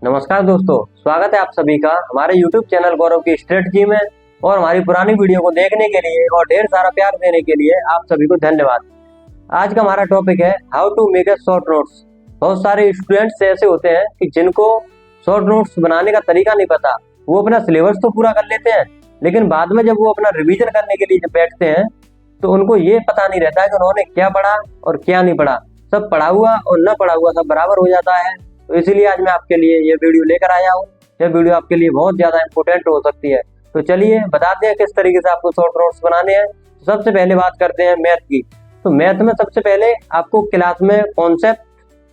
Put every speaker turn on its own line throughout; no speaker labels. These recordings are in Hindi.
नमस्कार दोस्तों, स्वागत है आप सभी का हमारे YouTube चैनल गौरव की स्ट्रेटजी में। और हमारी पुरानी वीडियो को देखने के लिए और ढेर सारा प्यार देने के लिए आप सभी को धन्यवाद। आज का हमारा टॉपिक है how to make a short notes. बहुत सारे स्टूडेंट्स ऐसे होते हैं कि जिनको शॉर्ट नोट्स बनाने का तरीका नहीं पता। वो अपना सिलेबस तो पूरा कर लेते हैं, लेकिन बाद में जब वो अपना रिविजन करने के लिए जब बैठते हैं तो उनको ये पता नहीं रहता है कि उन्होंने क्या पढ़ा और क्या नहीं पढ़ा। सब पढ़ा हुआ और न पढ़ा हुआ सब बराबर हो जाता है। तो इसीलिए आज मैं आपके लिए ये वीडियो लेकर आया हूँ। यह वीडियो आपके लिए बहुत ज्यादा इंपॉर्टेंट हो सकती है। तो चलिए बताते हैं किस तरीके से आपको शॉर्ट नोट्स बनाने हैं। तो सबसे पहले बात करते हैं मैथ की। तो मैथ में सबसे पहले आपको क्लास में कॉन्सेप्ट,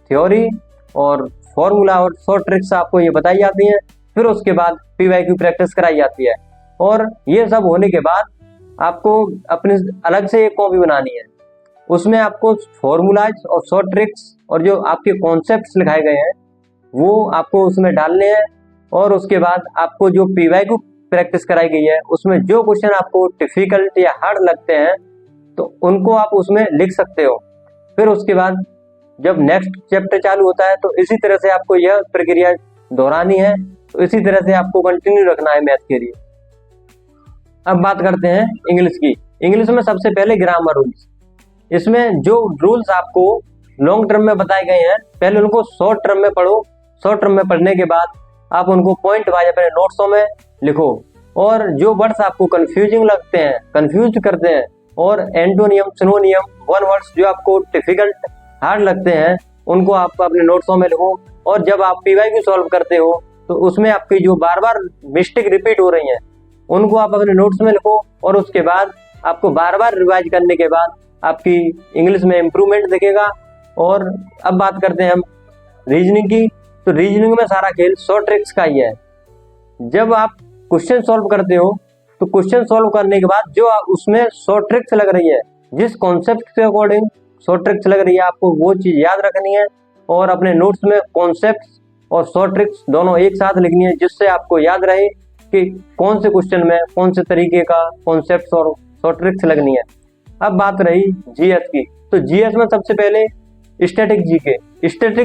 थ्योरी और फॉर्मूला और शॉर्ट ट्रिक्स आपको ये बताई जाती हैं। फिर उसके बाद PYQ प्रैक्टिस कराई जाती है। और ये सब होने के बाद आपको अपने अलग से एक कॉपी बनानी है। उसमें आपको फॉर्मूलाज और शॉर्ट ट्रिक्स और जो आपके कॉन्सेप्ट्स लिखाए गए हैं वो आपको उसमें डालने हैं। और उसके बाद आपको जो PYQ प्रैक्टिस कराई गई है उसमें जो क्वेश्चन आपको डिफिकल्ट या हार्ड लगते हैं तो उनको आप उसमें लिख सकते हो। फिर उसके बाद जब नेक्स्ट चैप्टर चालू होता है तो इसी तरह से आपको यह प्रक्रिया दोहरानी है। तो इसी तरह से आपको कंटिन्यू रखना है मैथ के लिए। अब बात करते हैं इंग्लिश की। इंग्लिश में सबसे पहले ग्रामर रूल्स। इसमें जो रूल्स आपको लॉन्ग टर्म में बताए गए हैं पहले उनको शॉर्ट टर्म में पढ़ो। शॉर्ट टर्म में पढ़ने के बाद आप उनको पॉइंट वाइज अपने नोट्सों में लिखो। और जो वर्ड्स आपको कंफ्यूजिंग लगते हैं, कंफ्यूज करते हैं, और एंटोनियम, सिनोनियम, वन वर्ड्स जो आपको डिफिकल्ट, हार्ड लगते हैं उनको आप अपने नोट्सों में लिखो। और जब आप PYQ सॉल्व करते हो तो उसमें आपकी जो बार बार मिस्टेक रिपीट हो रही हैं उनको आप अपने नोट्स में लिखो। और उसके बाद आपको बार बार रिवाइज करने के बाद आपकी इंग्लिश में इम्प्रूवमेंट दिखेगा। और अब बात करते हैं हम रीजनिंग की। तो रीजनिंग में सारा खेल शॉर्ट ट्रिक्स का ही है। जब आप क्वेश्चन सॉल्व करते हो तो क्वेश्चन सॉल्व करने के बाद जो उसमें शॉर्ट ट्रिक्स लग रही है, जिस कॉन्सेप्ट के अकॉर्डिंग शॉर्ट ट्रिक्स लग रही है, आपको वो चीज याद रखनी है। और अपने नोट्स में कॉन्सेप्ट्स और शॉर्ट ट्रिक्स दोनों एक साथ लिखनी है, जिससे आपको याद रहे कि कौन से क्वेश्चन में कौन से तरीके का कॉन्सेप्ट्स और शॉर्ट ट्रिक्स लगनी है। अब बात रही GS की। तो GS में सबसे पहले स्टैटिक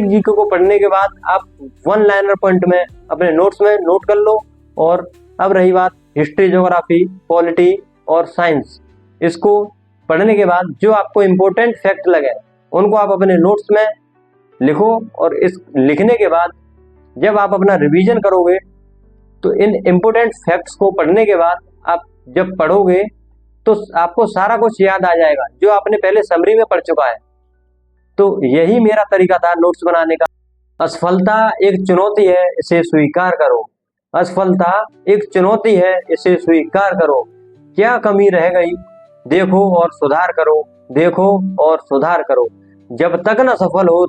जीके को पढ़ने के बाद आप वन लाइनर पॉइंट में अपने नोट्स में नोट कर लो। और अब रही बात हिस्ट्री, ज्योग्राफी, पॉलिटी और साइंस। इसको पढ़ने के बाद जो आपको इम्पोर्टेंट फैक्ट लगे उनको आप अपने नोट्स में लिखो। और इस लिखने के बाद जब आप अपना रिवीजन करोगे तो इन इम्पोर्टेंट फैक्ट्स को पढ़ने के बाद आप जब पढ़ोगे तो आपको सारा कुछ याद आ जाएगा जो आपने पहले समरी में पढ़ चुका है। तो यही मेरा तरीका था नोट्स बनाने का। असफलता एक चुनौती है, इसे स्वीकार करो। असफलता एक चुनौती है, इसे स्वीकार करो। क्या कमी रह गई देखो और सुधार करो, देखो और सुधार करो। जब तक न सफल हो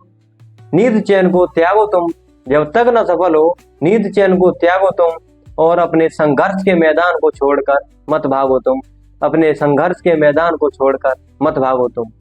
नींद चैन को त्यागो तुम, जब तक न सफल हो नींद चैन को त्यागो तुम। और अपने संघर्ष के मैदान को छोड़कर मत भागो तुम, अपने संघर्ष के मैदान को छोड़कर मत भागो तुम।